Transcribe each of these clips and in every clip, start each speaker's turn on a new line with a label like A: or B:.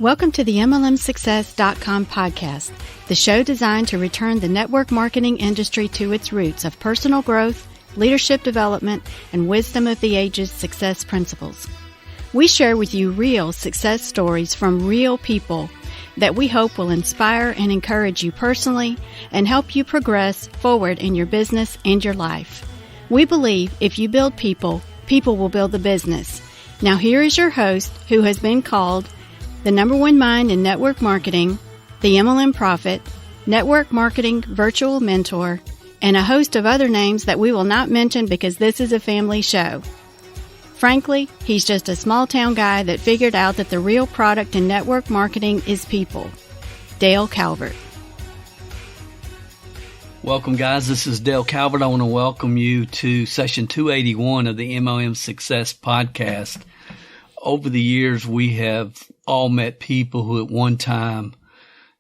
A: Welcome to the MLMsuccess.com podcast, the show designed to return the network marketing industry to its roots of personal growth, leadership development, and wisdom of the ages success principles. We share with you real success stories from real people that we hope will inspire and encourage you personally and help you progress forward in your business and your life. We believe if you build people, people will build the business. Now here is your host, who has been called the number one mind in network marketing, the MLM prophet, network marketing virtual mentor, and a host of other names that we will not mention because this is a family show. Frankly, he's just a small town guy that figured out that the real product in network marketing is people. Dale Calvert.
B: Welcome, guys. This is Dale Calvert. I want to welcome you to session 281 of the MLM Success Podcast. Over the years, we have all met people who at one time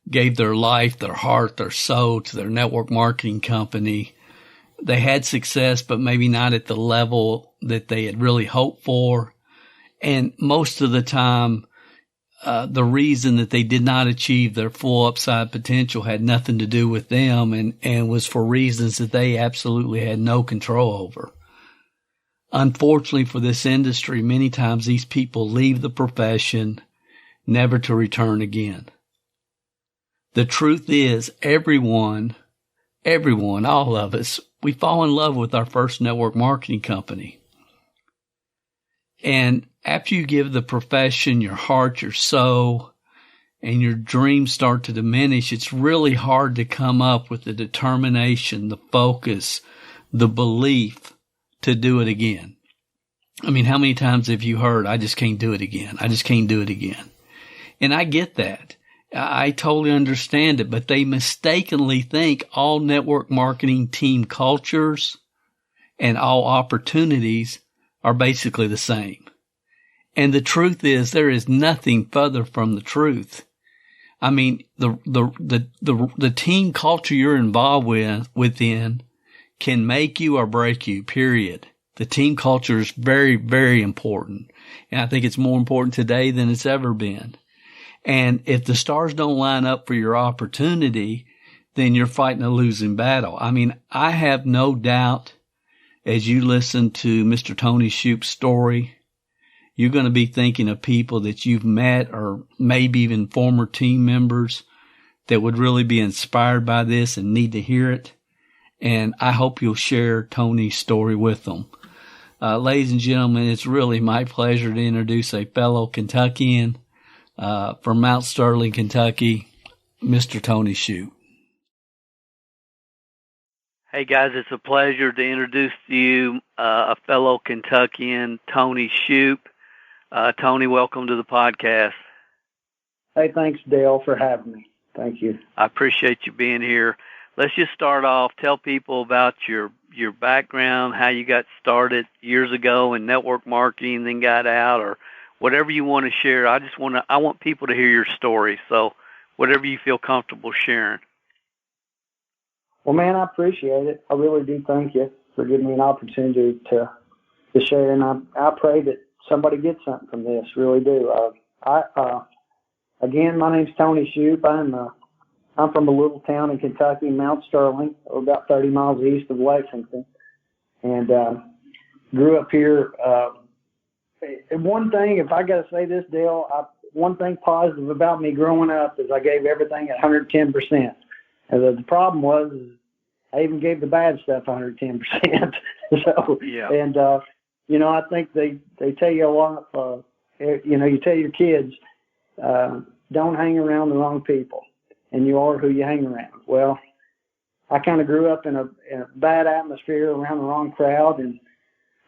B: gave their life, their heart, their soul to their network marketing company. They had success, but maybe not at the level that they had really hoped for. And most of the time, the reason that they did not achieve their full upside potential had nothing to do with them and was for reasons that they absolutely had no control over. Unfortunately for this industry, many times these people leave the profession never to return again. The truth is, everyone, all of us, we fall in love with our first network marketing company. And after you give the profession your heart, your soul, and your dreams start to diminish, it's really hard to come up with the determination, the focus, the belief to do it again. I mean, how many times have you heard, I just can't do it again. I just can't do it again. And I get that. I totally understand it, but they mistakenly think all network marketing team cultures and all opportunities are basically the same. And the truth is, there is nothing further from the truth. I mean, the team culture you're involved within can make you or break you, period. The team culture is very, very important. And I think it's more important today than it's ever been. And if the stars don't line up for your opportunity, then you're fighting a losing battle. I mean, I have no doubt as you listen to Mr. Tony Shoupe's story, you're going to be thinking of people that you've met or maybe even former team members that would really be inspired by this and need to hear it. And I hope you'll share Tony's story with them. Ladies and gentlemen, it's really my pleasure to introduce a fellow Kentuckian from Mount Sterling, Kentucky, Mr. Tony Shoupe.
C: Hey, guys, it's a pleasure to introduce to you a fellow Kentuckian, Tony Shoupe. Tony, welcome to the podcast.
D: Hey, thanks, Dale, for having me. Thank you.
C: I appreciate you being here. Let's just start off. Tell people about your background, how you got started years ago in network marketing, then got out, or whatever you want to share. I want people to hear your story. So whatever you feel comfortable sharing.
D: Well, man, I appreciate it. I really do thank you for giving me an opportunity to share. And I pray that somebody gets something from this. Really do. Again, my name's Tony Shoupe. I'm from a little town in Kentucky, Mount Sterling, about 30 miles east of Lexington, and grew up here. One thing, if I got to say this, Dale, one thing positive about me growing up is I gave everything at 110%. And the problem was I even gave the bad stuff 110%. So, yeah. And, I think they tell you a lot, you tell your kids, don't hang around the wrong people, and you are who you hang around. Well, I kind of grew up in a bad atmosphere around the wrong crowd, and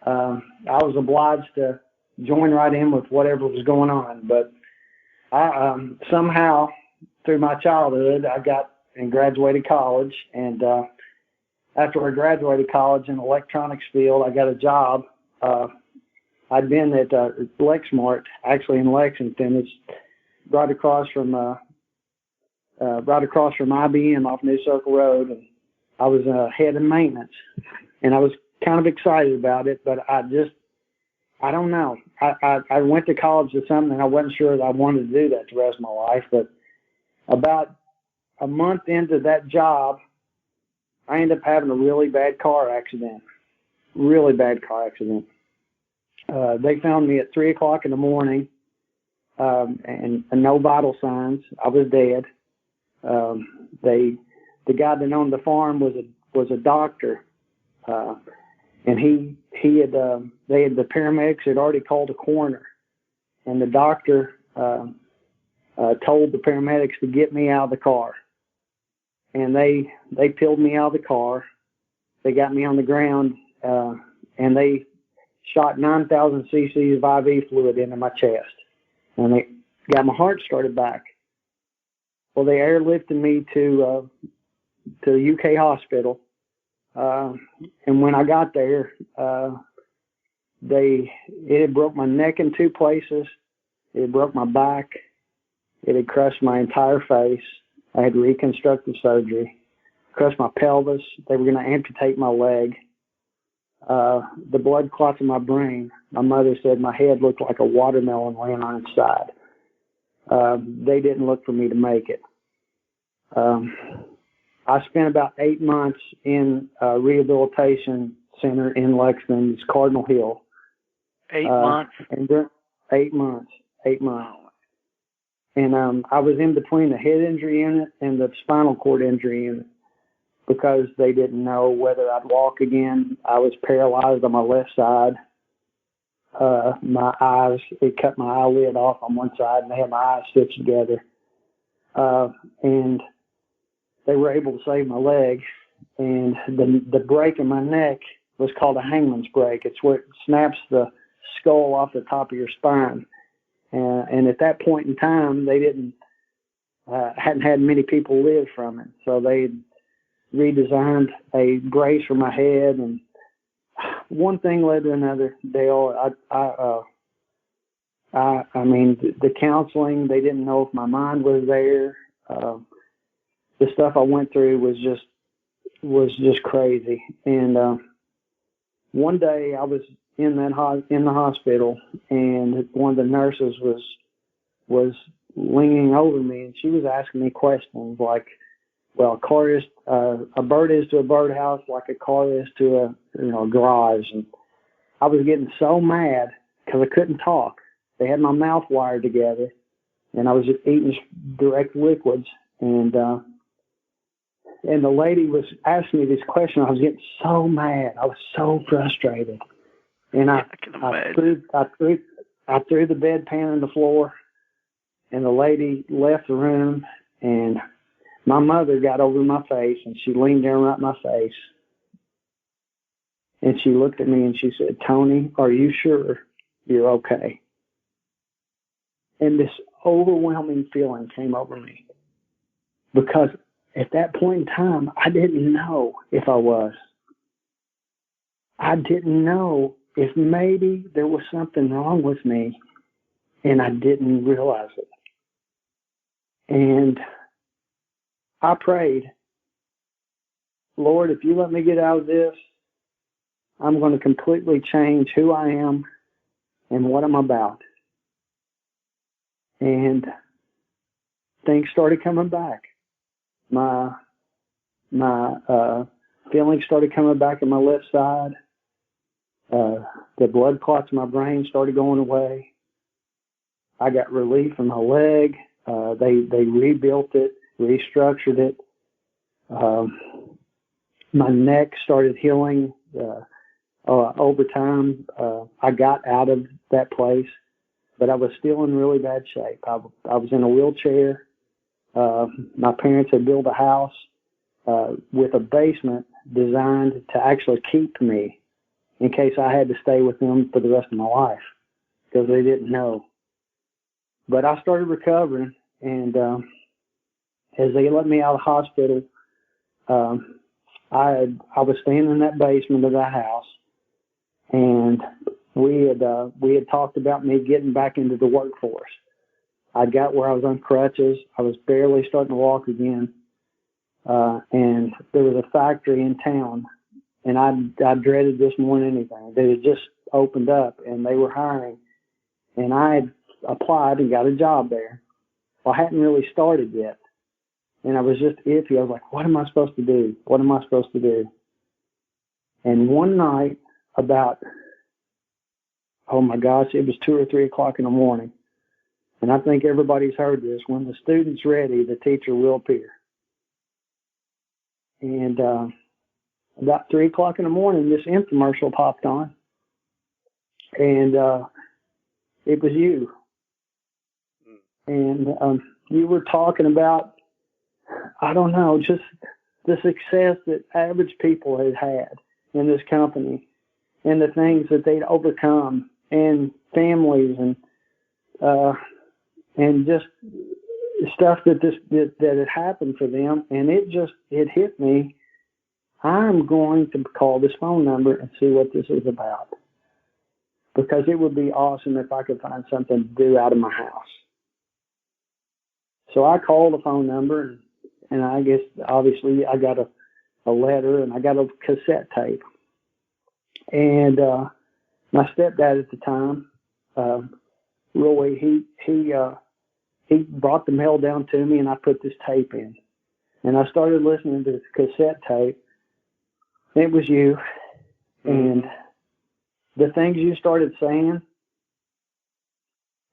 D: I was obliged to join right in with whatever was going on. But I somehow, through my childhood, I got and graduated college. And after I graduated college in the electronics field, I got a job. I'd been at Lexmart, actually in Lexington. It's right across from IBM off New Circle Road. And I was head of maintenance, and I was kind of excited about it, but I just I don't know. I went to college to something, and I wasn't sure that I wanted to do that the rest of my life. But about a month into that job, I ended up having a really bad car accident. Really bad car accident. They found me at 3 o'clock in the morning, and no vital signs. I was dead. The guy that owned the farm was a doctor, and the paramedics had already called a coroner, and the doctor told the paramedics to get me out of the car, and they peeled me out of the car. They got me on the ground, and they shot 9,000 cc's of IV fluid into my chest, and they got my heart started back. Well, they airlifted me to the UK hospital, and when I got there, it had broke my neck in 2 places. It had broke my back. It had crushed my entire face. I had reconstructive surgery. Crushed my pelvis. They were going to amputate my leg. The blood clots in my brain. My mother said my head looked like a watermelon laying on its side. They didn't look for me to make it. I spent about 8 months in a rehabilitation center in Lexington. It's Cardinal Hill.
C: 8 months?
D: And 8 months. 8 months. And I was in between the head injury unit and the spinal cord injury unit because they didn't know whether I'd walk again. I was paralyzed on my left side. My eyes, it cut my eyelid off on one side, and they had my eyes stitched together. And they were able to save my leg. And the break in my neck was called a hangman's break. It's where it snaps the skull off the top of your spine. And at that point in time, they hadn't had many people live from it. So they redesigned a brace for my head, and one thing led to another. Dale, I mean, the counseling, they didn't know if my mind was there. The stuff I went through was just crazy. And one day I was in the hospital, and one of the nurses was leaning over me, and she was asking me questions like, well, a bird is to a birdhouse like a car is to a garage. And I was getting so mad because I couldn't talk. They had my mouth wired together, and I was just eating direct liquids. And the lady was asking me these questions. I was getting so mad. I was so frustrated. And I threw the bedpan on the floor, and the lady left the room, and my mother got over my face, and she leaned down right in my face, and she looked at me and she said, "Tony, are you sure you're okay?" And this overwhelming feeling came over me because at that point in time, I didn't know if I was. I didn't know if maybe there was something wrong with me and I didn't realize it. And I prayed, Lord, if you let me get out of this, I'm going to completely change who I am and what I'm about. And things started coming back. My feelings started coming back in my left side. The blood clots in my brain started going away. I got relief in my leg. They rebuilt it, restructured it. My neck started healing over time. I got out of that place, but I was still in really bad shape. I was in a wheelchair. My parents had built a house with a basement designed to actually keep me in case I had to stay with them for the rest of my life because they didn't know. But I started recovering, and as they let me out of the hospital, I was staying in that basement of that house, and we had talked about me getting back into the workforce. I got where I was on crutches. I was barely starting to walk again, and there was a factory in town, and I dreaded this more than anything. They had just opened up and they were hiring, and I had applied and got a job there. Well, I hadn't really started yet, and I was just iffy. I was like, what am I supposed to do? What am I supposed to do? And one night, about, oh my gosh, it was 2 or 3 o'clock in the morning, and I think everybody's heard this: when the student's ready, the teacher will appear. And about 3 o'clock in the morning, this infomercial popped on, and it was you. And you were talking about, I don't know, just the success that average people had had in this company, and the things that they'd overcome, and families, and just stuff that had happened for them. And it hit me. I'm going to call this phone number and see what this is about, because it would be awesome if I could find something to do out of my house. So I called the phone number, and I guess obviously I got a letter, and I got a cassette tape. And my stepdad at the time, Roy, he brought the mail down to me, and I put this tape in. And I started listening to this cassette tape. It was you. And the things you started saying,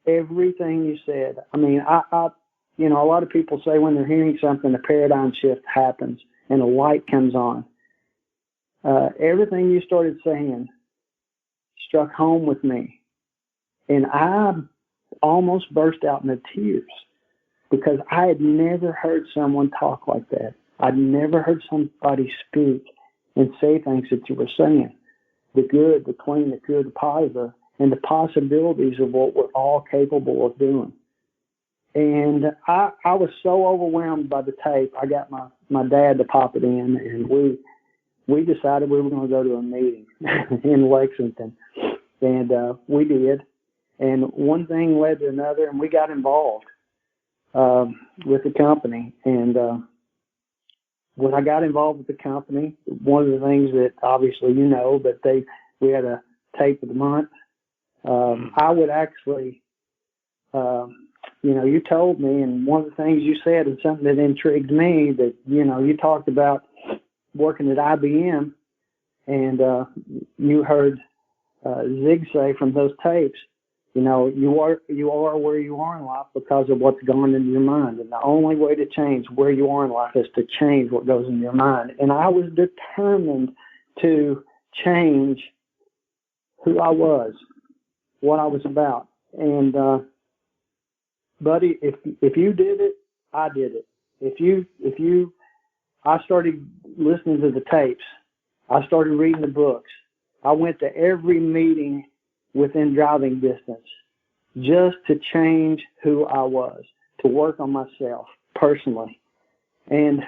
D: everything you said. I mean, I you know, a lot of people say when they're hearing something, a paradigm shift happens and a light comes on. Everything you started saying struck home with me. And I almost burst out into tears, because I had never heard someone talk like that. I'd never heard somebody speak and say things that you were saying. The good, the clean, the pure, the positive, and the possibilities of what we're all capable of doing. And I was so overwhelmed by the tape, I got my dad to pop it in, and we decided we were going to go to a meeting in Lexington. And we did. And one thing led to another, and we got involved with the company. And when I got involved with the company, one of the things that obviously you know, but we had a tape of the month. I would actually, you know, you told me, and one of the things you said, and something that intrigued me, that, you know, you talked about working at IBM, and you heard Zig say from those tapes, you know, you are where you are in life because of what's gone into your mind. And the only way to change where you are in life is to change what goes in your mind. And I was determined to change who I was, what I was about. And, buddy, if you did it, I did it. I started listening to the tapes. I started reading the books. I went to every meeting within driving distance just to change who I was, to work on myself personally. And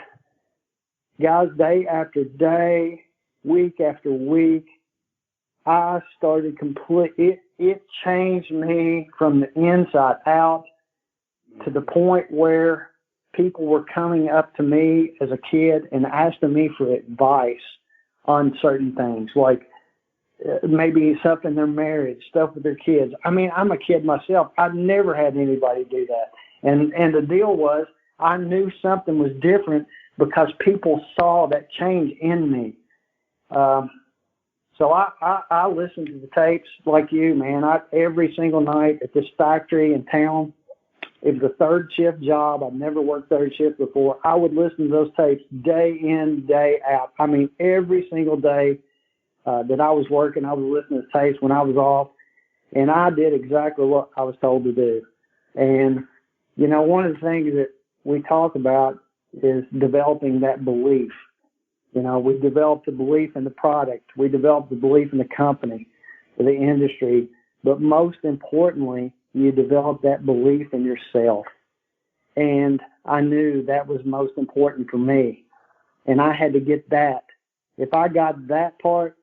D: guys, day after day, week after week, I started it changed me from the inside out, to the point where people were coming up to me as a kid and asking me for advice on certain things, like maybe stuff in their marriage, stuff with their kids. I mean, I'm a kid myself. I've never had anybody do that. And the deal was, I knew something was different because people saw that change in me. So I listened to the tapes like you, man. Every single night at this factory in town, it was a third shift job. I'd never worked third shift before. I would listen to those tapes day in, day out. I mean, every single day that I was working, I was listening to tapes when I was off, and I did exactly what I was told to do. And, you know, one of the things that we talk about is developing that belief. You know, we developed the belief in the product. We developed the belief in the company, the industry. But most importantly, you develop that belief in yourself. And I knew that was most important for me. And I had to get that. If I got that part,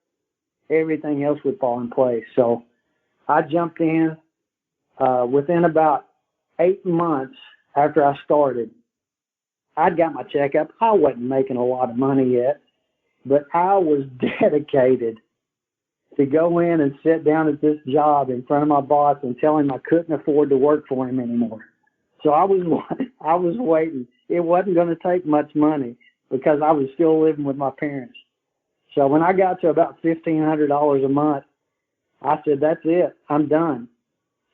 D: everything else would fall in place. So I jumped in. Within about 8 months after I started, I'd got my checkup. I wasn't making a lot of money yet, but I was dedicated to go in and sit down at this job in front of my boss and tell him I couldn't afford to work for him anymore. So I was waiting. It wasn't going to take much money because I was still living with my parents. So when I got to about $1,500 a month, I said, that's it. I'm done.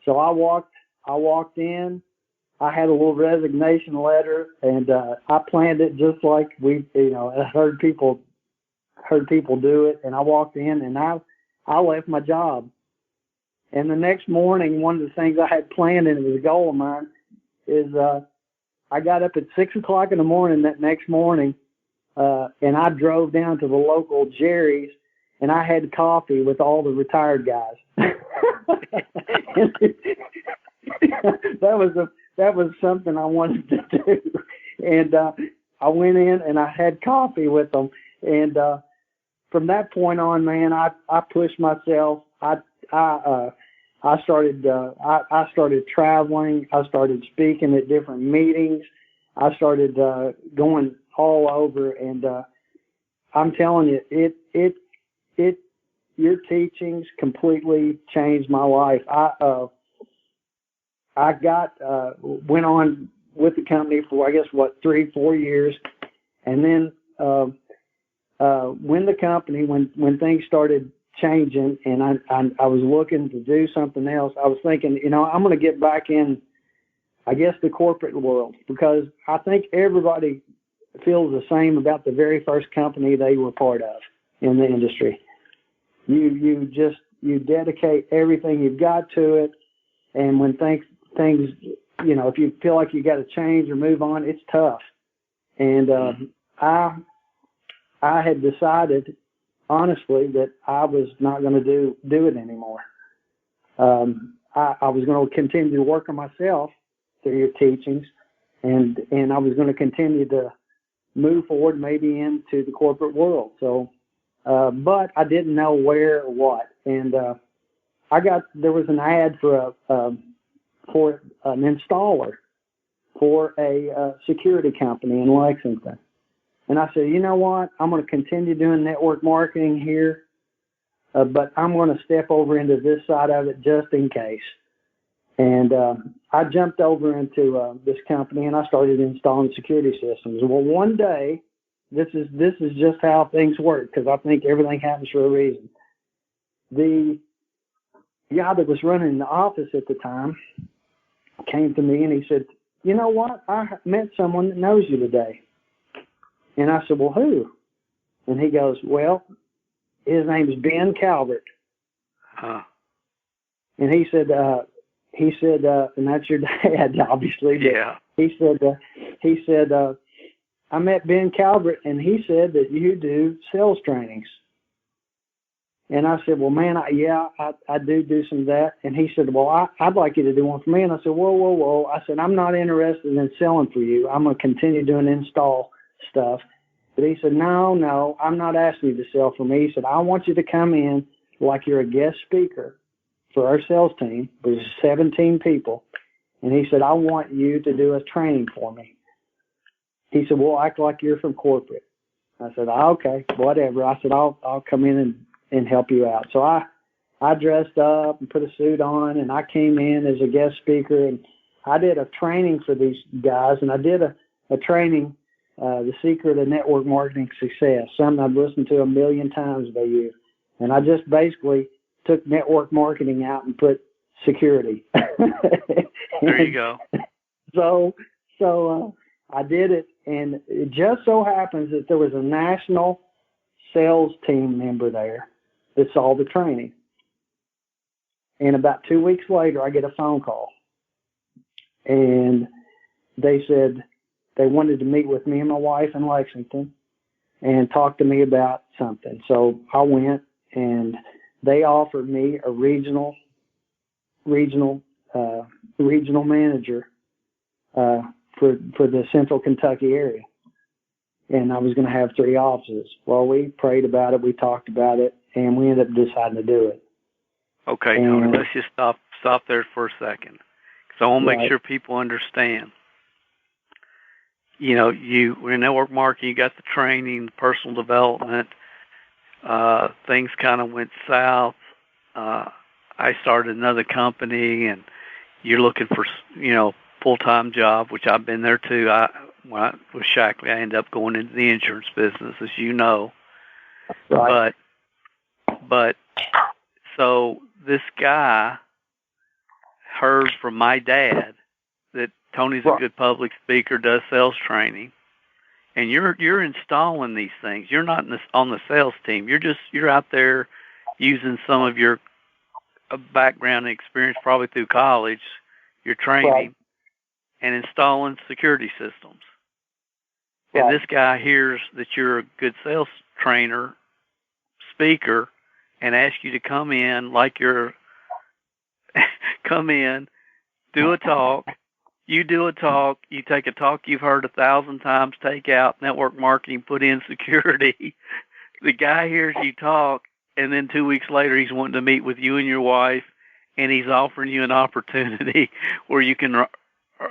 D: So I walked in. I had a little resignation letter, and I planned it just like I heard people do it. And I walked in, and I left my job. And the next morning, one of the things I had planned, and it was a goal of mine, is I got up at 6 o'clock in the morning that next morning, and I drove down to the local Jerry's, and I had coffee with all the retired guys. That was something I wanted to do. And I went in and I had coffee with them. And from that point on, man, I pushed myself. I started traveling. I started speaking at different meetings. I started going all over, and I'm telling you, your teachings completely changed my life. I went on with the company for 3-4 years, and then when things started changing, and I was looking to do something else, I was thinking, I'm going to get back in, the corporate world, because I think everybody feels the same about the very first company they were part of in the industry. You dedicate everything you've got to it, and when things, if you feel like you got to change or move on, it's tough. And I had decided, honestly, that I was not going to do it anymore. I was going to continue to work on myself through your teachings, and I was going to continue to move forward, maybe into the corporate world. So, but I didn't know where or what. And there was an ad for an installer for a security company in Lexington. And I said, you know what? I'm going to continue doing network marketing here, but I'm going to step over into this side of it just in case. And I jumped over into this company, and I started installing security systems. Well, one day, this is just how things work, because I think everything happens for a reason. The guy that was running the office at the time came to me, and he said, you know what? I met someone that knows you today. And I said, well, who? And he goes, well, his name is Ben Calvert.
C: Huh.
D: And he said, and that's your dad, obviously.
C: Yeah.
D: He said, I met Ben Calvert, and he said that you do sales trainings. And I said, well, man, I do some of that. And he said, well, I'd like you to do one for me. And I said, whoa. I said, I'm not interested in selling for you. I'm going to continue doing install stuff. But he said, no, I'm not asking you to sell for me. He said, I want you to come in like you're a guest speaker for our sales team. There's 17 people. And he said, I want you to do a training for me. He said, well, act like you're from corporate. I said, okay, whatever. I said, I'll come in and help you out. So I dressed up and put a suit on, and I came in as a guest speaker, and I did a training for these guys, and I did a training, The Secret of Network Marketing Success, something I've listened to 1 million times by you. And I just basically took network marketing out and put security.
C: There you go.
D: So I did it, and it just so happens that there was a national sales team member there that saw the training. And about 2 weeks later, I get a phone call. And they said they wanted to meet with me and my wife in Lexington and talk to me about something. So I went, and they offered me a regional manager for the Central Kentucky area. And I was going to have 3 offices. Well, we prayed about it, we talked about it, and we ended up deciding to do it.
C: Okay, Tony, let's just stop there for a second, because I want to make sure people understand. You know, you were in network marketing, you got the training, personal development. things kind of went south. I started another company, and you're looking for, full-time job, which I've been there too. When I was Shackley, I ended up going into the insurance business, as you know.
D: Right.
C: But so this guy heard from my dad that Tony's a good public speaker, does sales training, and you're installing these things. You're not on the sales team. You're out there using some of your background and experience, probably through college, your training, and installing security systems.
D: Right.
C: And this guy hears that you're a good sales trainer, speaker, and asks you to come in come in, do a talk. You do a talk. You take a talk you've heard 1,000 times, take out network marketing, put in security. The guy hears you talk, and then 2 weeks later, he's wanting to meet with you and your wife, and he's offering you an opportunity where you can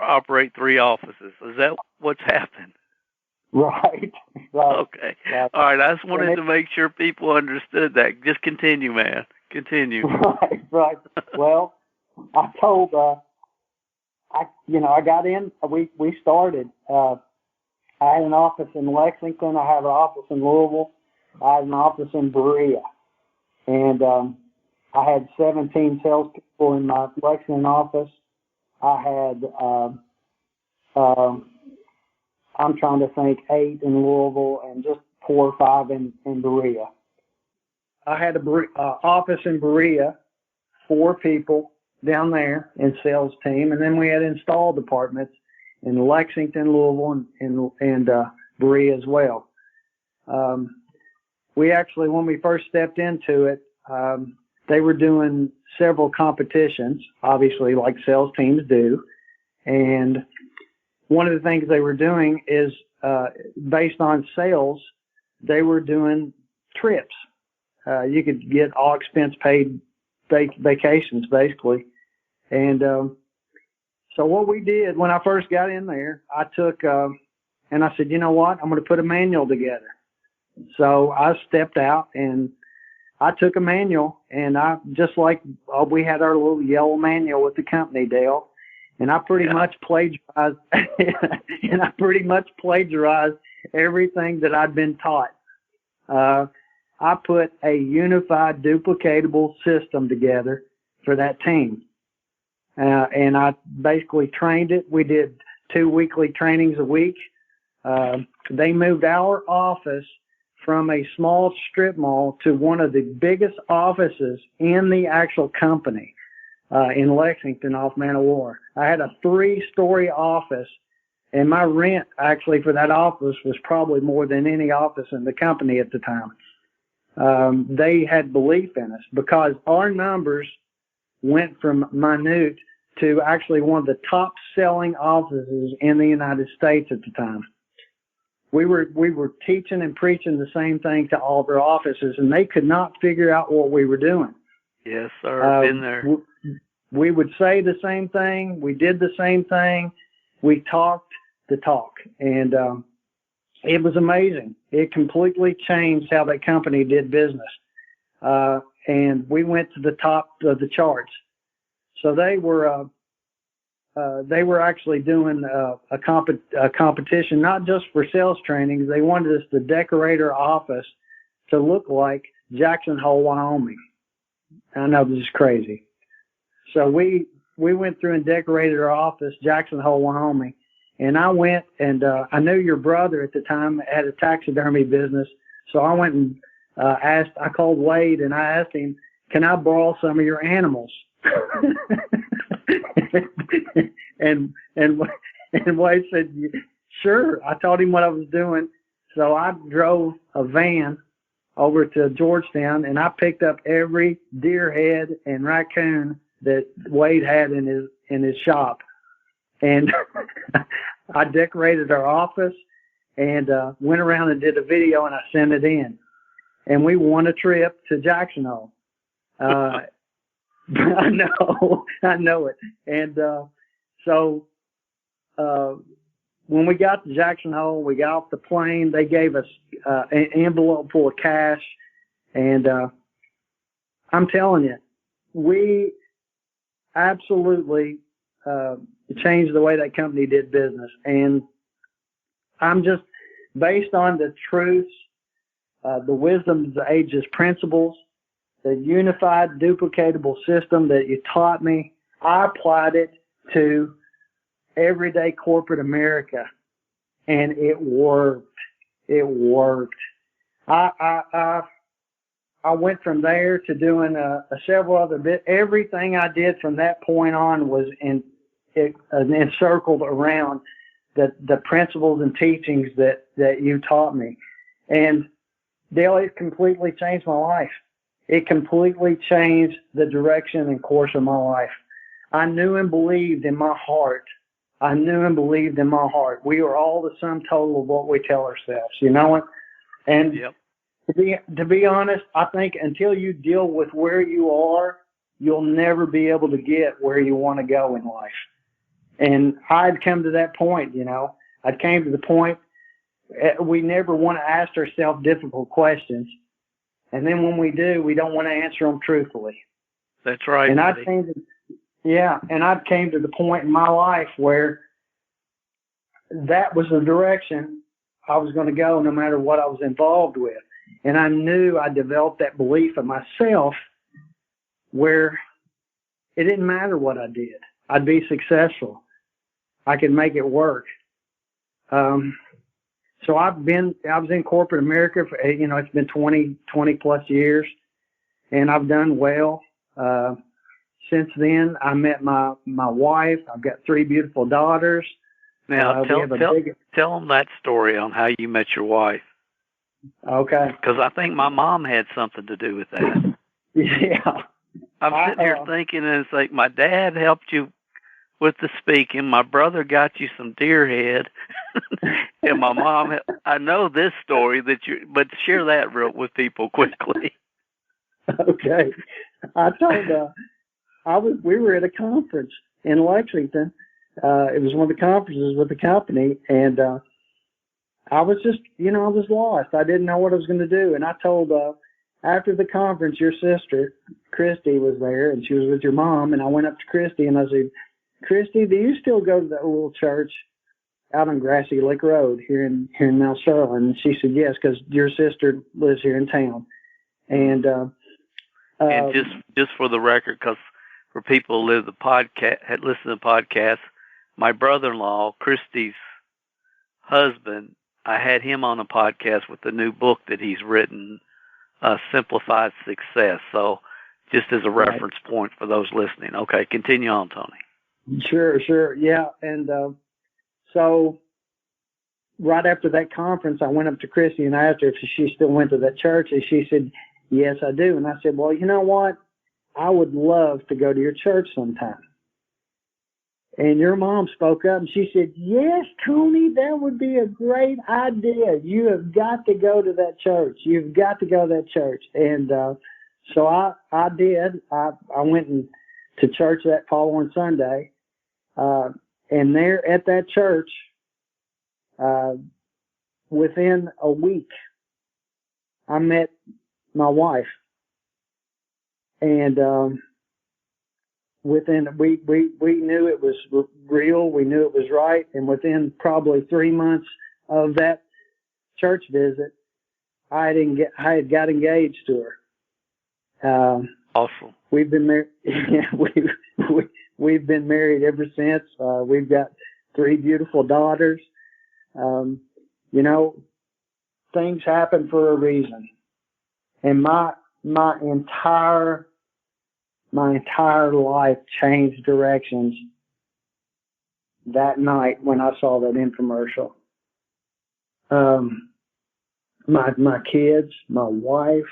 C: operate 3 offices. Is that what's happened?
D: Right.
C: Okay.
D: Right.
C: All right. I just wanted to make sure people understood that. Just continue, man. Continue.
D: Right. Well, I told, I got in, we started, I had an office in Lexington. I have an office in Louisville. I had an office in Berea. And I had 17 salespeople in my Lexington office. I had, I'm trying to think, 8 in Louisville and just 4 or 5 in Berea. I had an office in Berea, 4 people down there in sales team, and then we had install departments in Lexington, Louisville, and Berea as well. We actually, when we first stepped into it, they were doing several competitions, obviously, like sales teams do. And one of the things they were doing is, based on sales, they were doing trips. You could get all expense paid vacations, basically. And so what we did when I first got in there, I took, and I said, you know what, I'm going to put a manual together. So I stepped out and I took a manual, and I just like we had our little yellow manual with the company, Dale, and I pretty much plagiarized, and I pretty much plagiarized everything that I'd been taught. I put a unified, duplicatable system together for that team, and I basically trained it. We did 2 weekly trainings a week. They moved our office from a small strip mall to one of the biggest offices in the actual company, in Lexington off Man of War. I had a 3-story office, and my rent actually for that office was probably more than any office in the company at the time. They had belief in us because our numbers went from minute to actually one of the top selling offices in the United States at the time. We were teaching and preaching the same thing to all their offices, and they could not figure out what we were doing.
C: Yes, sir. I've been there.
D: We would say the same thing. We did the same thing. We talked the talk, and it was amazing. It completely changed how that company did business, and we went to the top of the charts. So they were actually doing a competition, not just for sales trainings. They wanted us to decorate our office to look like Jackson Hole, Wyoming. I know this is crazy. So we went through and decorated our office, Jackson Hole, Wyoming. And I went and I knew your brother at the time had a taxidermy business. So I went and I called Wade and I asked him, can I borrow some of your animals? and Wade said, sure. I told him what I was doing. So I drove a van over to Georgetown and I picked up every deer head and raccoon that Wade had in his shop. And I decorated our office and went around and did a video and I sent it in. And we won a trip to Jackson Hole. I know it. And so when we got to Jackson Hole, we got off the plane. They gave us an envelope full of cash, And I'm telling you, we absolutely changed the way that company did business. And I'm just, based on the truths, the wisdom of the ages principles, the unified duplicatable system that you taught me, I applied it to everyday corporate America, and it worked. It worked. I went from there to doing several other bits. Everything I did from that point on was encircled around the principles and teachings that you taught me. And Dale, it completely changed my life. It completely changed the direction and course of my life. I knew and believed in my heart. We are all the sum total of what we tell ourselves, you know it? And
C: yep.
D: To be honest, I think until you deal with where you are, you'll never be able to get where you want to go in life. And I'd come to that point, you know. I'd came to the point we never want to ask ourselves difficult questions. And then when we do, we don't want to answer them truthfully.
C: That's right.
D: And I came to the point in my life where that was the direction I was going to go no matter what I was involved with. And I knew I developed that belief in myself where it didn't matter what I did. I'd be successful. I could make it work. So I was in corporate America for, you know, it's been 20 plus years, and I've done well. Since then, I met my wife. I've got 3 beautiful daughters.
C: Now, tell them that story on how you met your wife.
D: Okay.
C: Because I think my mom had something to do with that.
D: Yeah.
C: I'm sitting here thinking, and it's like my dad helped you with the speaking. My brother got you some deer head. And my mom, I know this story but share that with people quickly.
D: Okay. I told, we were at a conference in Lexington. It was one of the conferences with the company, and I was just, you know, I was lost. I didn't know what I was going to do. And I told, after the conference, your sister, Christy, was there, and she was with your mom. And I went up to Christy, and I said, Christy, do you still go to that little church out on Grassy Lake Road here in Mount Sterling? And she said, yes, because your sister lives here in town. And
C: just for the record, because for people who listen to the podcast, my brother-in-law, Christy's husband, I had him on a podcast with the new book that he's written, Simplified Success. So just as a reference point for those listening. Okay, continue on, Tony.
D: Sure. Yeah. And so right after that conference, I went up to Christy and I asked her if she still went to that church. And she said, yes, I do. And I said, well, you know what? I would love to go to your church sometime. And your mom spoke up and she said, yes, Tony, that would be a great idea. You have got to go to that church. You've got to go to that church. And so I did. I went to church that following Sunday. And there at that church, within a week, I met my wife. And we knew it was real. We knew it was right. And within probably 3 months of that church visit, I had got engaged to her.
C: Awesome.
D: We've been married. We've been married ever since. We've got 3 beautiful daughters. You know, things happen for a reason. And my entire life changed directions that night when I saw that infomercial. My kids, my wife,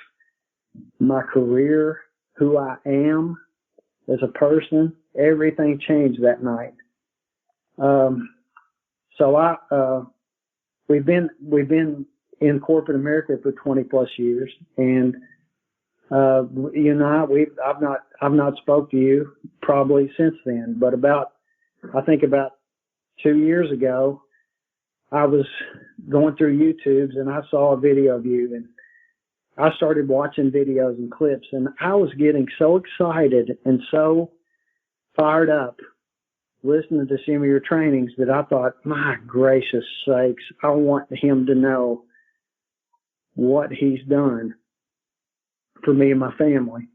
D: my career, who I am as a person, everything changed that night. So we've been in corporate America for 20 plus years, and you know, I've not spoke to you probably since then, but I think about 2 years ago, I was going through YouTube's and I saw a video of you, I started watching videos and clips, and I was getting so excited and so fired up listening to some of your trainings that I thought, my gracious sakes, I want him to know what he's done for me and my family.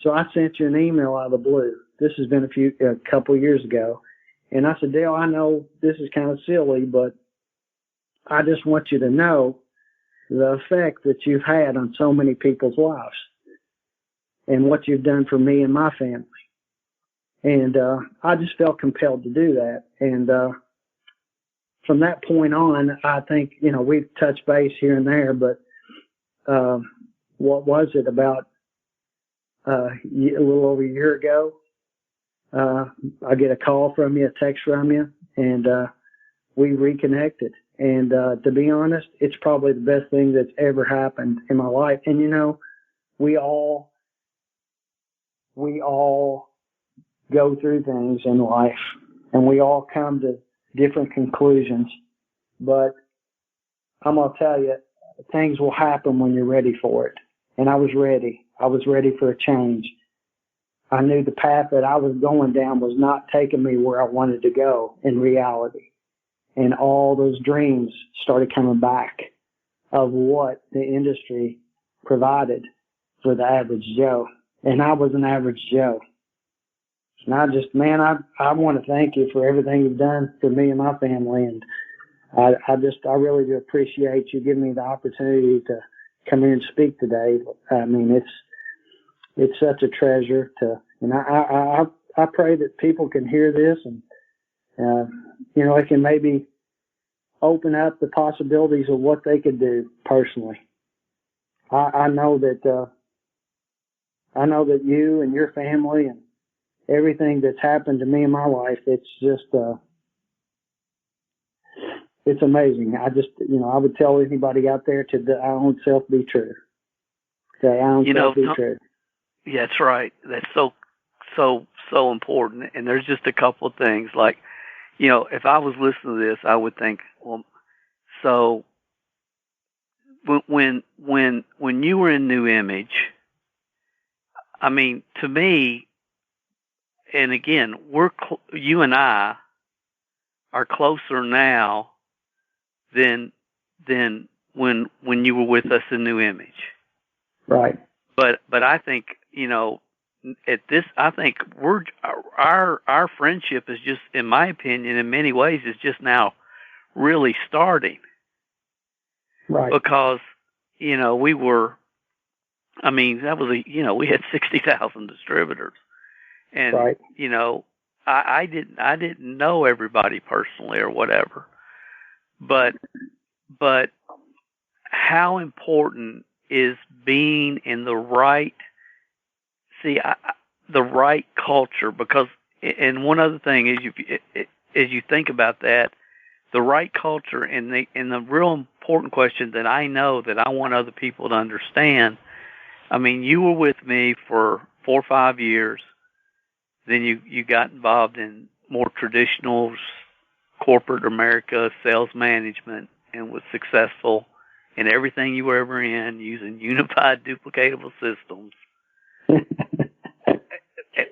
D: So I sent you an email out of the blue. This has been a couple of years ago. And I said, Dale, I know this is kind of silly, but I just want you to know the effect that you've had on so many people's lives and what you've done for me and my family. And I just felt compelled to do that. And from that point on, I think, we've touched base here and there, but what was it, about a little over a year ago? I get a call from you, a text from you, and we reconnected. And to be honest, it's probably the best thing that's ever happened in my life. And, we all go through things in life, and we all come to different conclusions. But I'm going to tell you, things will happen when you're ready for it. And I was ready. I was ready for a change. I knew the path that I was going down was not taking me where I wanted to go in reality. And all those dreams started coming back of what the industry provided for the average Joe. And I was an average Joe. And I want to thank you for everything you've done for me and my family. And I really do appreciate you giving me the opportunity to come here and speak today. I mean, it's such a treasure and I pray that people can hear this and, it can maybe open up the possibilities of what they could do personally. I know that you and your family and everything that's happened to me in my life, it's just, it's amazing. I would tell anybody out there to their own self be true. Their own self be true.
C: Yeah, that's right. That's so important. And there's just a couple of things like, if I was listening to this, I would think, well, so when you were in New Image, I mean, to me, and again, you and I are closer now than when you were with us in New Image.
D: Right.
C: But I think, I think our friendship is just, in my opinion, in many ways, is just now really starting.
D: Right.
C: Because, we were, that was we had 60,000 distributors. And,
D: right.
C: I didn't know everybody personally or whatever, but how important is being in the right culture? Because, and one other thing is, as you think about that, the right culture and the real important question that I know that I want other people to understand. I mean, you were with me for 4 or 5 years. Then you got involved in more traditional corporate America sales management and was successful in everything you were ever in using unified duplicatable systems.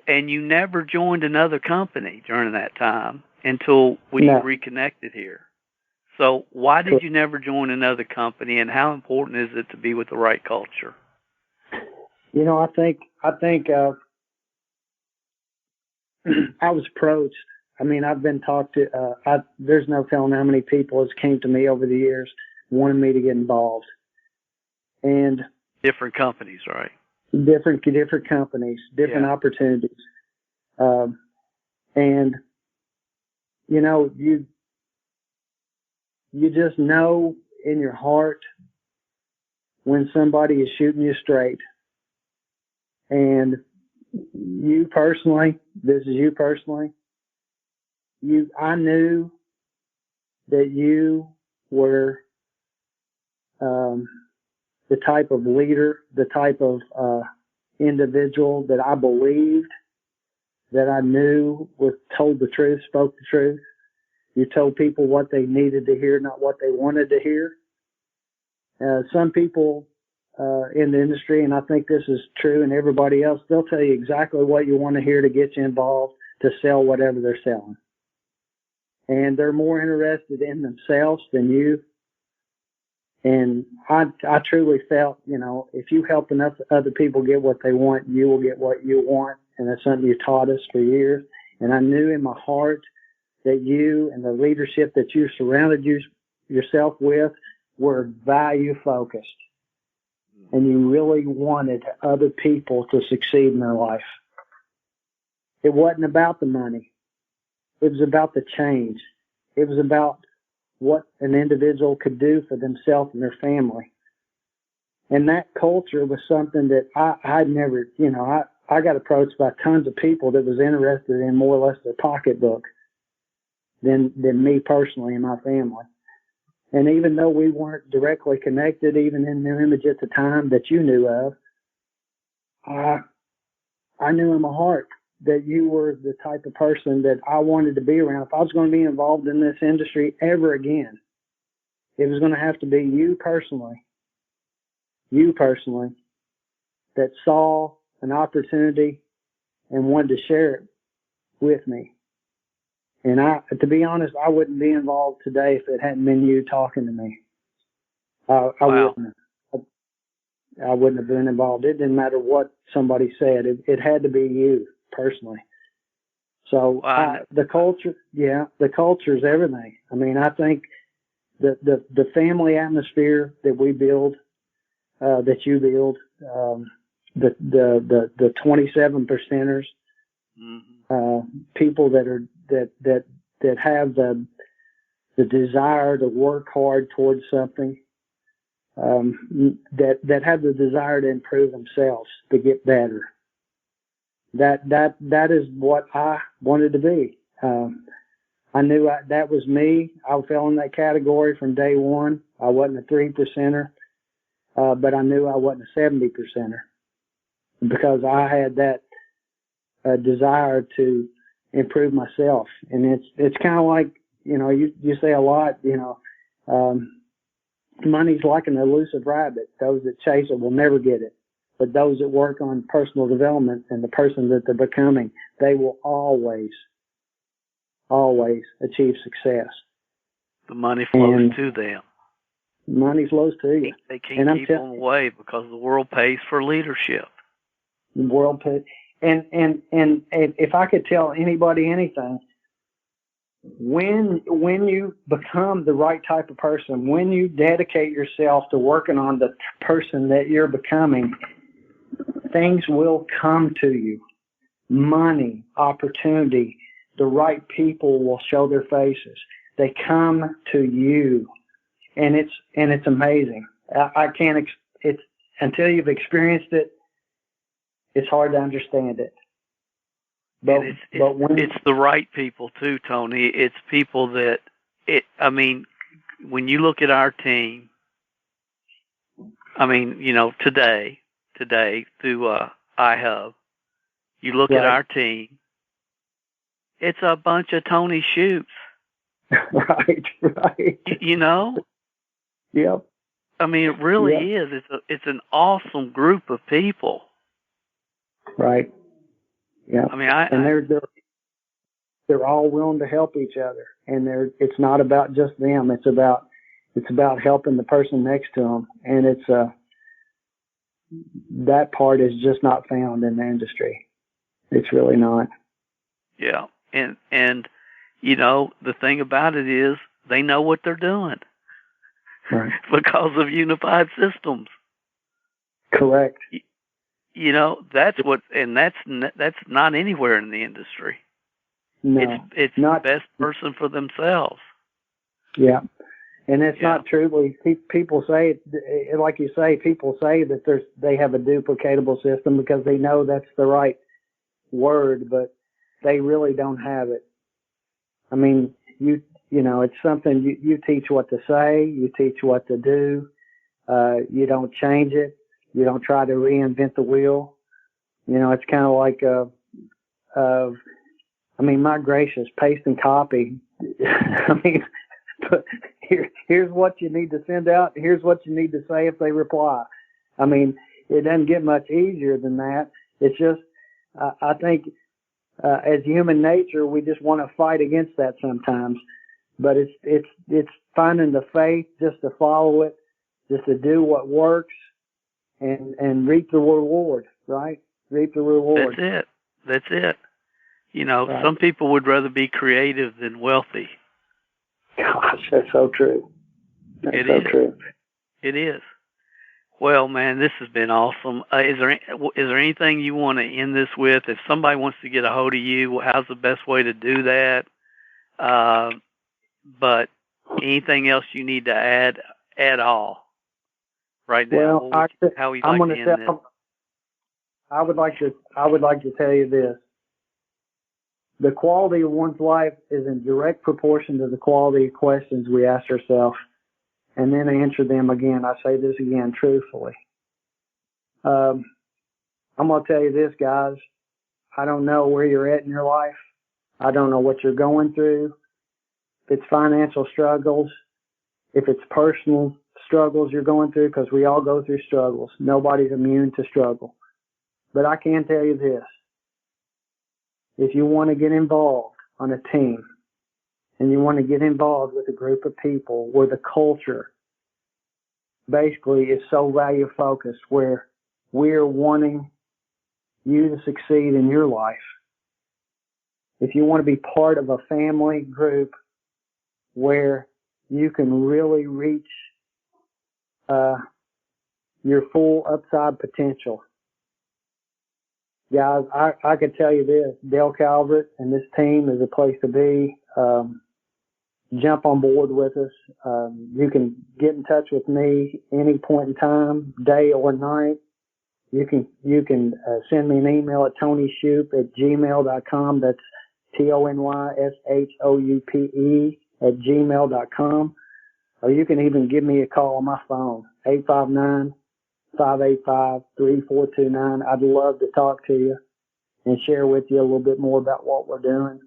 C: And you never joined another company during that time until we reconnected here. So why did you never join another company, and how important is it to be with the right culture?
D: I think I was approached. I mean, I've been talked to. There's no telling how many people has came to me over the years wanting me to get involved. And
C: different companies, right?
D: Different companies, different opportunities. And you just know in your heart when somebody is shooting you straight. And you personally, this is you personally, I knew that you were the type of leader, the type of individual that I believed, that I knew told the truth, spoke the truth. You told people what they needed to hear, not what they wanted to hear. Some people in the industry, and I think this is true in everybody else, they'll tell you exactly what you want to hear to get you involved to sell whatever they're selling. And they're more interested in themselves than you. And I truly felt, if you help enough other people get what they want, you will get what you want. And that's something you taught us for years. And I knew in my heart that you and the leadership that you surrounded yourself with were value focused. And you really wanted other people to succeed in their life. It wasn't about the money. It was about the change. It was about what an individual could do for themselves and their family. And that culture was something that I'd never, I got approached by tons of people that was interested in more or less their pocketbook than me personally and my family. And even though we weren't directly connected, even in their image at the time that you knew of, I knew in my heart that you were the type of person that I wanted to be around. If I was going to be involved in this industry ever again, it was going to have to be you personally, that saw an opportunity and wanted to share it with me. And to be honest, I wouldn't be involved today if it hadn't been you talking to me. I wouldn't have been involved. It didn't matter what somebody said. It had to be you personally. So the culture is everything. I mean, I think the family atmosphere that we build, that you build, the 27 percenters, people that have the desire to work hard towards something, that have the desire to improve themselves, to get better. That is what I wanted to be. I knew that was me. I fell in that category from day one. I wasn't a 3%er, but I knew I wasn't a 70%er because I had that desire to improve myself. And it's kind of like, you say a lot, money's like an elusive rabbit. Those that chase it will never get it. But those that work on personal development and the person that they're becoming, they will always achieve success.
C: The money flows to them.
D: Money flows to you.
C: They can't keep them away because the world pays for leadership.
D: The world pays. And if I could tell anybody anything, when you become the right type of person, when you dedicate yourself to working on the person that you're becoming, things will come to you. Money, opportunity, the right people will show their faces. They come to you, and it's amazing. I can't. It's until you've experienced it, it's hard to understand it. But
C: it's the right people too, Tony. It's people that when you look at our team, today through iHub, you look at our team, it's a bunch of Tony Shoupes.
D: Right. Yep.
C: It really is. It's an awesome group of people. Right.
D: Yeah. They're all willing to help each other, and it's not about just them. It's about helping the person next to them, and that part is just not found in the industry. It's really not.
C: Yeah, and the thing about it is they know what they're doing,
D: right?
C: Because of unified systems.
D: Correct.
C: That's what, and that's not anywhere in the industry.
D: No,
C: it's
D: not
C: the best person for themselves.
D: Yeah, and it's not truly. People say, like you say, people say that they have a duplicatable system because they know that's the right word, but they really don't have it. It's something you teach what to say, you teach what to do. You don't change it. You don't try to reinvent the wheel. It's kind of like, my gracious, paste and copy. But here's what you need to send out. Here's what you need to say if they reply. I mean, it doesn't get much easier than that. It's just, I think, as human nature, we just want to fight against that sometimes. But it's finding the faith just to follow it, just to do what works, and reap the reward, right? Reap the reward.
C: That's it. You know,
D: right.
C: Some people would rather be creative than wealthy.
D: Gosh, that's so true. That's so true.
C: It is. Well, man, this has been awesome. Is there anything you want to end this with? If somebody wants to get a hold of you, how's the best way to do that? But anything else you need to add at all right now?
D: Well,
C: how would you like to end this?
D: I would like to tell you this. The quality of one's life is in direct proportion to the quality of questions we ask ourselves, and then answer them again. I say this again truthfully. I'm going to tell you this, guys. I don't know where you're at in your life. I don't know what you're going through. If it's financial struggles, if it's personal struggles you're going through, because we all go through struggles. Nobody's immune to struggle. But I can tell you this. If you want to get involved on a team, and you want to get involved with a group of people where the culture basically is so value focused, where we're wanting you to succeed in your life, if you want to be part of a family group where you can really reach your full upside potential, guys, I could tell you this, Dale Calvert and this team is a place to be. Jump on board with us. You can get in touch with me any point in time, day or night. You can send me an email at tonysshoupe@gmail.com. That's TONYSHOUPE@gmail.com. Or you can even give me a call on my phone, 859-585-3429. I'd love to talk to you and share with you a little bit more about what we're doing.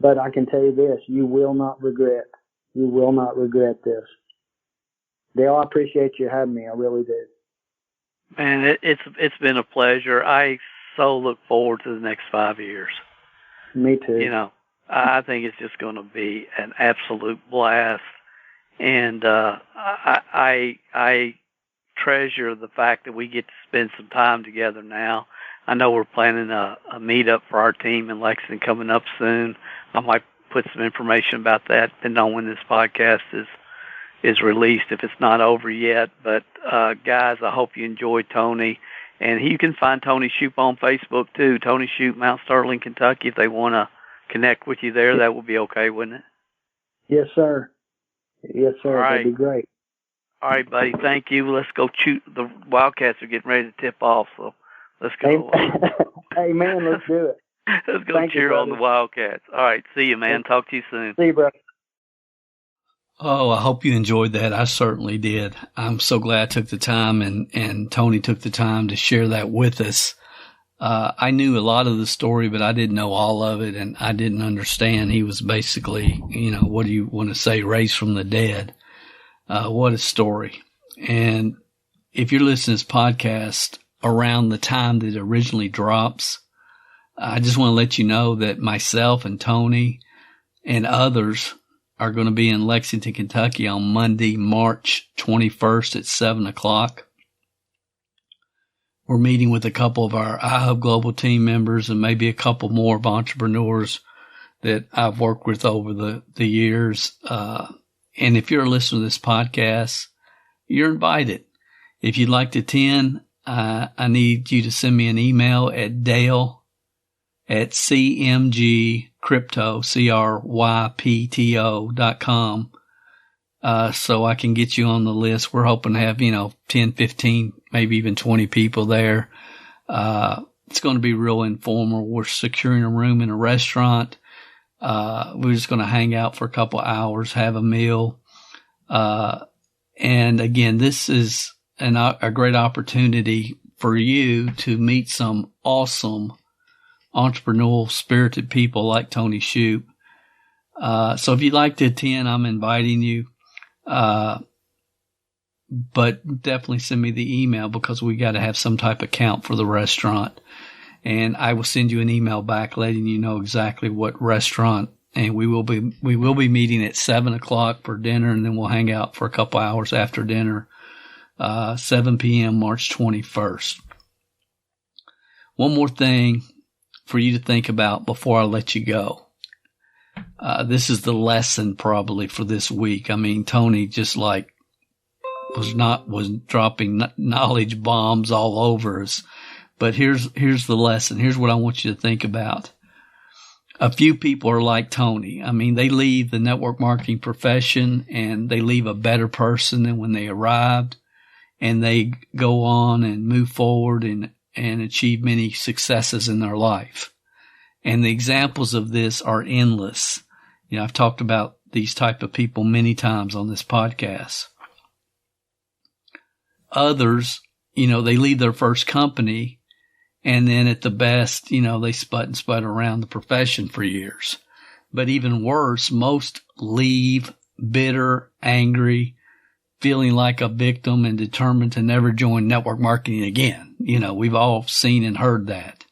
D: But I can tell you this, you will not regret. You will not regret this. Dale, I appreciate you having me. I really do.
C: Man, it's been a pleasure. I so look forward to the next 5 years.
D: Me too.
C: You know, I think it's just going to be an absolute blast. And I treasure the fact that we get to spend some time together now. I know we're planning a meetup for our team in Lexington coming up soon. I might put some information about that, depending on when this podcast is released, if it's not over yet. But, guys, I hope you enjoyed Tony. And you can find Tony Shoupe on Facebook, too. Tony Shoupe, Mount Sterling, Kentucky. If they want to connect with you there, that would be okay, wouldn't it?
D: Yes, sir. Yes, sir.
C: All right.
D: That'd be great.
C: All right, buddy. Thank you. Let's go shoot. The Wildcats are getting ready to tip off, so let's go.
D: Hey, man, let's do it.
C: Let's go cheer on the Wildcats. All right. See you, man. Talk to you soon.
D: See you, bro.
B: Oh, I hope you enjoyed that. I certainly did. I'm so glad I took the time and Tony took the time to share that with us. I knew a lot of the story, but I didn't know all of it, and I didn't understand. He was basically, what do you want to say, raised from the dead. What a story. And if you're listening to this podcast around the time that it originally drops, I just want to let you know that myself and Tony and others are going to be in Lexington, Kentucky on Monday, March 21st at 7:00. We're meeting with a couple of our iHub Global team members and maybe a couple more of entrepreneurs that I've worked with over the years. And if you're listening to this podcast, you're invited. If you'd like to attend, I need you to send me an email at dale@cmgcrypto.com, so I can get you on the list. We're hoping to have, 10, 15, maybe even 20 people there. It's going to be real informal. We're securing a room in a restaurant. We're just going to hang out for a couple of hours, have a meal. And again, this is a great opportunity for you to meet some awesome entrepreneurial spirited people like Tony Shoupe. So if you'd like to attend, I'm inviting you. but definitely send me the email because we got to have some type of count for the restaurant. And I will send you an email back letting you know exactly what restaurant. And we will be meeting at 7:00 for dinner, and then we'll hang out for a couple hours after dinner, 7 p.m. March 21st. One more thing for you to think about before I let you go. This is the lesson probably for this week. I mean, Tony just like was dropping knowledge bombs all over us. But here's the lesson. Here's what I want you to think about. A few people are like Tony. I mean, they leave the network marketing profession and they leave a better person than when they arrived, and they go on and move forward and achieve many successes in their life. And the examples of this are endless. You know, I've talked about these type of people many times on this podcast. Others, you know, they leave their first company, and then at the best, you know, they sput and sput around the profession for years. But even worse, most leave bitter, angry, feeling like a victim and determined to never join network marketing again. You know, we've all seen and heard that.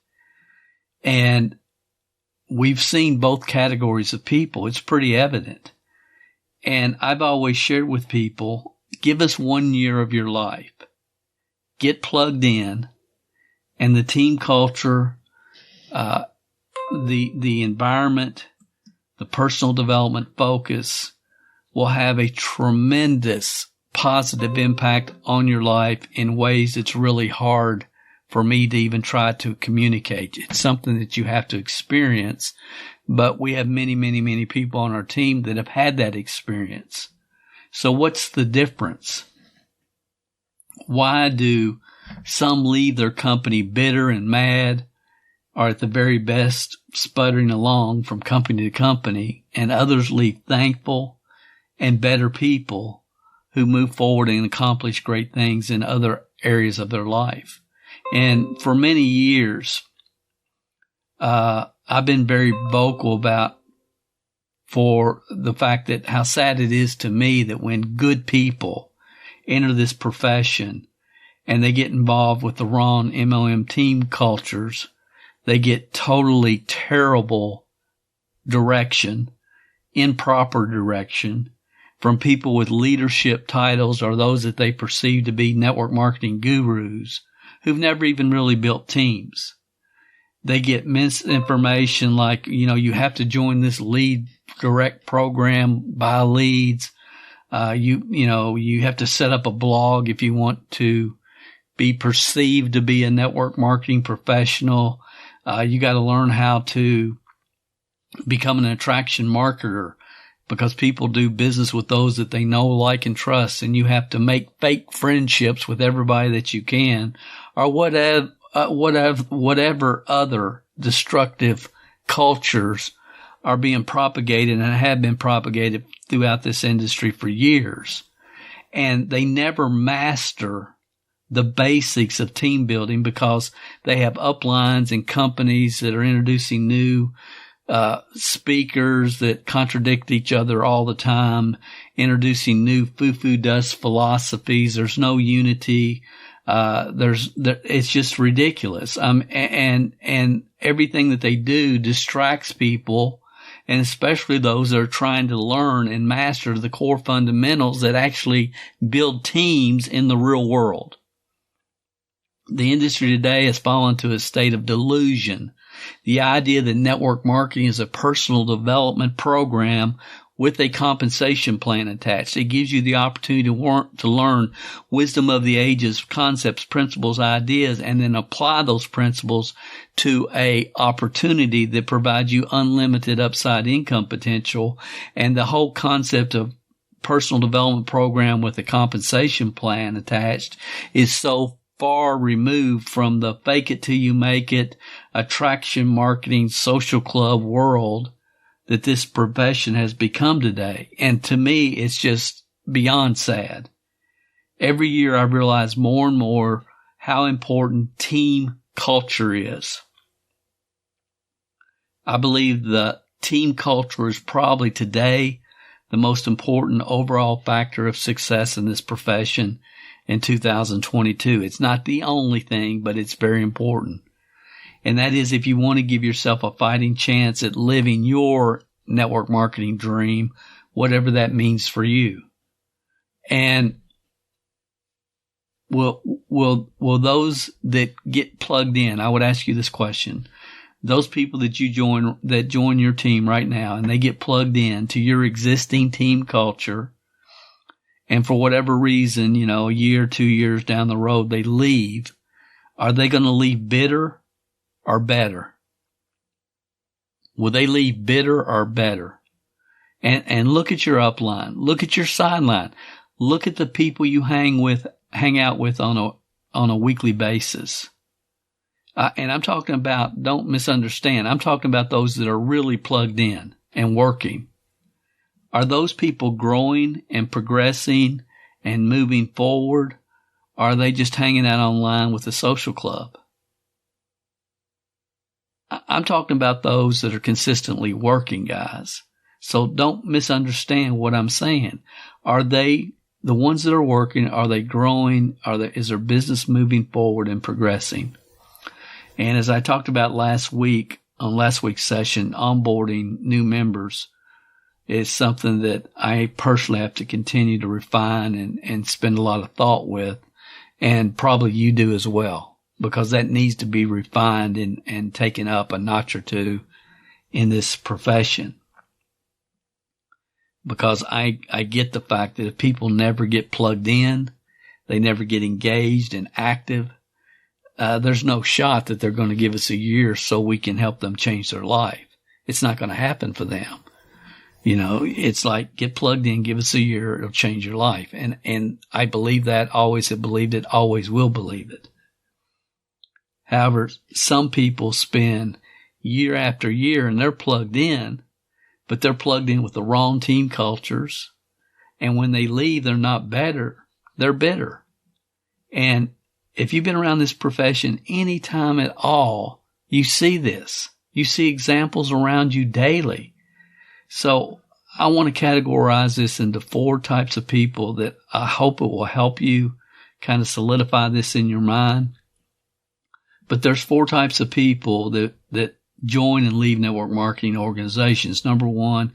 B: And we've seen both categories of people. It's pretty evident. And I've always shared with people, give us 1 year of your life. Get plugged in. And the team culture, the environment, the personal development focus will have a tremendous positive impact on your life in ways it's really hard for me to even try to communicate. It's something that you have to experience, but we have many, many, many people on our team that have had that experience. So what's the difference? Why do some leave their company bitter and mad, or at the very best sputtering along from company to company, and others leave thankful and better people who move forward and accomplish great things in other areas of their life? And for many years, I've been very vocal about for the fact that how sad it is to me that when good people enter this profession and they get involved with the wrong MLM team cultures, they get totally terrible direction, improper direction from people with leadership titles or those that they perceive to be network marketing gurus who've never even really built teams. They get misinformation like, you know, you have to join this lead direct program, buy leads. You have to set up a blog if you want to be perceived to be a network marketing professional. You got to learn how to become an attraction marketer because people do business with those that they know, like, and trust. And you have to make fake friendships with everybody that you can, or whatever other destructive cultures are being propagated and have been propagated throughout this industry for years. And they never master the basics of team building because they have uplines and companies that are introducing new speakers that contradict each other all the time, introducing new foo-foo dust philosophies. There's no unity. It's just ridiculous. And everything that they do distracts people, and especially those that are trying to learn and master the core fundamentals that actually build teams in the real world. The industry today has fallen to a state of delusion. The idea that network marketing is a personal development program with a compensation plan attached. It gives you the opportunity to learn wisdom of the ages, concepts, principles, ideas, and then apply those principles to a opportunity that provides you unlimited upside income potential. And the whole concept of personal development program with a compensation plan attached is so far removed from the fake it till you make it, attraction marketing, social club world that this profession has become today. And to me, it's just beyond sad. Every year I realize more and more how important team culture is. I believe the team culture is probably today the most important overall factor of success in this profession in 2022. It's not the only thing, but it's very important. And that is, if you want to give yourself a fighting chance at living your network marketing dream, whatever that means for you. And will those that get plugged in, I would ask you this question. Those people that join your team right now, and they get plugged in to your existing team culture, and for whatever reason, a year, 2 years down the road, they leave, are they going to leave bitter or better? Will they leave bitter or better? And look at your upline. Look at your sideline. Look at the people you hang out with on a weekly basis. And I'm talking about, don't misunderstand, I'm talking about those that are really plugged in and working. Are those people growing and progressing and moving forward? Or are they just hanging out online with the social club? I'm talking about those that are consistently working, guys. So don't misunderstand what I'm saying. Are they the ones that are working? Are they growing? Is their business moving forward and progressing? And as I talked about last week's session, onboarding new members is something that I personally have to continue to refine and spend a lot of thought with. And probably you do as well, because that needs to be refined and taken up a notch or two in this profession. Because I get the fact that if people never get plugged in, they never get engaged and active, there's no shot that they're going to give us a year so we can help them change their life. It's not going to happen for them. It's like, get plugged in, give us a year, it'll change your life. And I believe that, always have believed it, always will believe it. However, some people spend year after year and they're plugged in, but they're plugged in with the wrong team cultures. And when they leave, they're not better. They're bitter. And if you've been around this profession any time at all, you see this. You see examples around you daily. So I want to categorize this into 4 types of people that I hope it will help you kind of solidify this in your mind. But there's 4 types of people that join and leave network marketing organizations. Number 1,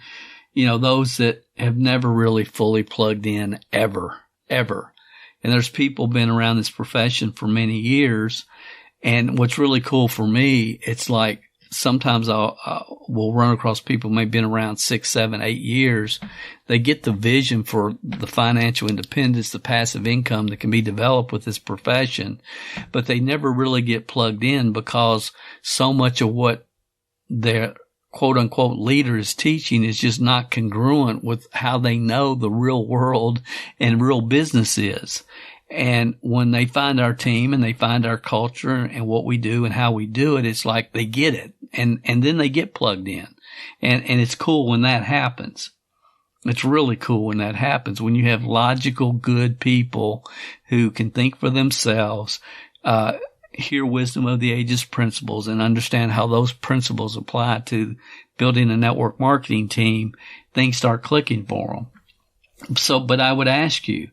B: those that have never really fully plugged in ever. And there's people been around this profession for many years. And what's really cool for me, it's like sometimes we'll run across people who may have been around 6, 7, 8 years. They get the vision for the financial independence, the passive income that can be developed with this profession, but they never really get plugged in because so much of what their quote unquote leader is teaching is just not congruent with how they know the real world and real business is. And when they find our team and they find our culture and what we do and how we do it, it's like they get it. And then they get plugged in. And it's cool when that happens. It's really cool when that happens, when you have logical, good people who can think for themselves, hear wisdom of the ages principles and understand how those principles apply to building a network marketing team. Things start clicking for them. So, but I would ask you,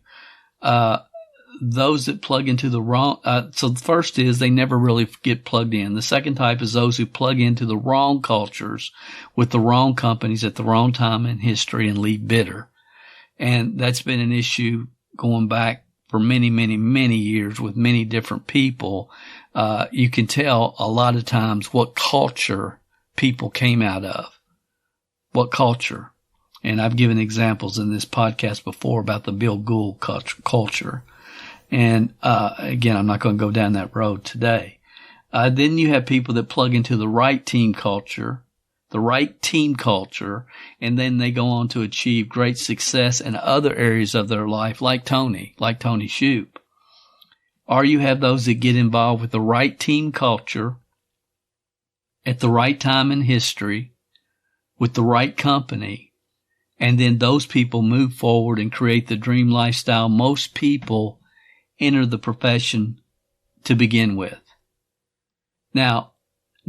B: those that plug into the wrong, so the first is they never really get plugged in. The second type is those who plug into the wrong cultures with the wrong companies at the wrong time in history and leave bitter. And that's been an issue going back for many, many, many years with many different people. You can tell a lot of times what culture people came out of. What culture. And I've given examples in this podcast before about the Bill Gould culture. And, again, I'm not going to go down that road today. Then you have people that plug into the right team culture, and then they go on to achieve great success in other areas of their life, like Tony Shoupe. Or you have those that get involved with the right team culture at the right time in history with the right company. And then those people move forward and create the dream lifestyle most people enter the profession to begin with. Now,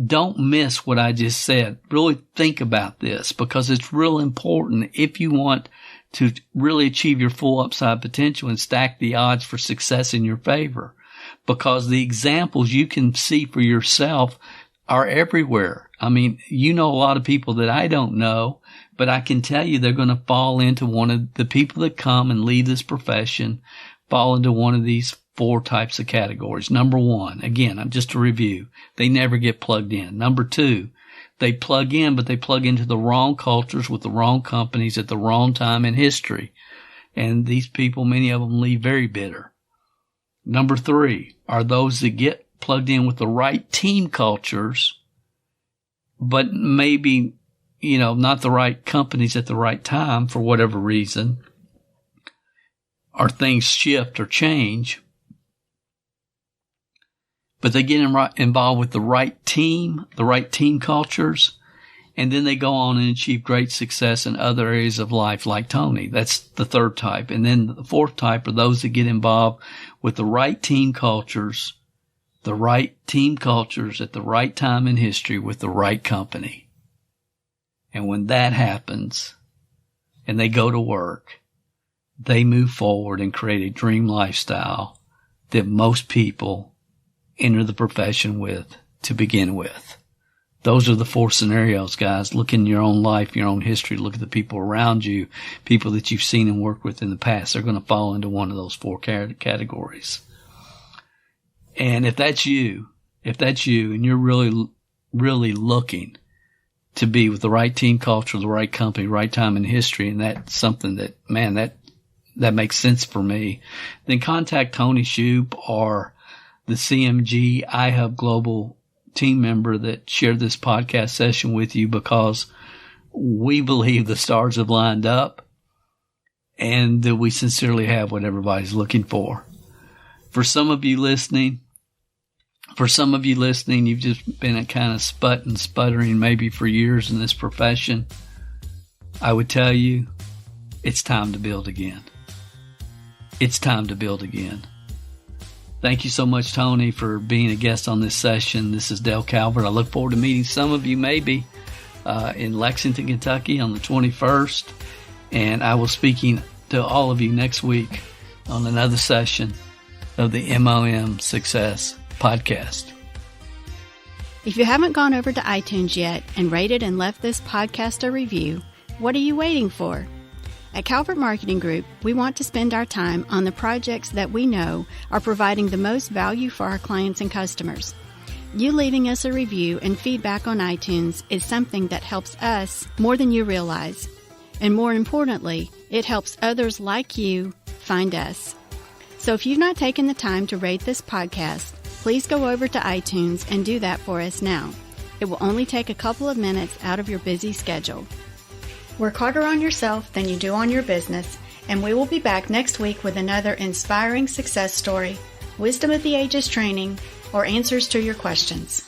B: don't miss what I just said. Really think about this, because it's real important if you want to really achieve your full upside potential and stack the odds for success in your favor. Because the examples you can see for yourself are everywhere. I mean, you know a lot of people that I don't know, but I can tell you they're going to fall into one of the people that come and leave this profession, fall into one of these 4 types of categories. Number 1, again, just to review, they never get plugged in. Number 2, they plug in, but they plug into the wrong cultures with the wrong companies at the wrong time in history. And these people, many of them leave very bitter. Number 3 are those that get plugged in with the right team cultures, but maybe, not the right companies at the right time for whatever reason, or things shift or change. But they get involved with the right team cultures, and then they go on and achieve great success in other areas of life like Tony. That's the 3rd type. And then the 4th type are those that get involved with the right team cultures at the right time in history with the right company. And when that happens and they go to work, they move forward and create a dream lifestyle that most people enter the profession with to begin with. Those are the 4 scenarios, guys. Look in your own life, your own history. Look at the people around you, people that you've seen and worked with in the past. They're going to fall into one of those 4 categories. And if that's you and you're really, really looking to be with the right team culture, the right company, right time in history, and that's something that, man, that makes sense for me, then contact Tony Shoupe or the CMG iHub Global team member that shared this podcast session with you, because we believe the stars have lined up and that we sincerely have what everybody's looking for. For some of you listening, you've just been kind of sputtering maybe for years in this profession. I would tell you, it's time to build again. It's time to build again. Thank you so much, Tony, for being a guest on this session. This is Dale Calvert. I look forward to meeting some of you maybe in Lexington, Kentucky on the 21st. And I will speaking to all of you next week on another session of the MLM Success Podcast.
A: If you haven't gone over to iTunes yet and rated and left this podcast a review, what are you waiting for? At Calvert Marketing Group, we want to spend our time on the projects that we know are providing the most value for our clients and customers. You leaving us a review and feedback on iTunes is something that helps us more than you realize. And more importantly, it helps others like you find us. So if you've not taken the time to rate this podcast, please go over to iTunes and do that for us now. It will only take a couple of minutes out of your busy schedule. Work harder on yourself than you do on your business, and we will be back next week with another inspiring success story, wisdom of the ages training, or answers to your questions.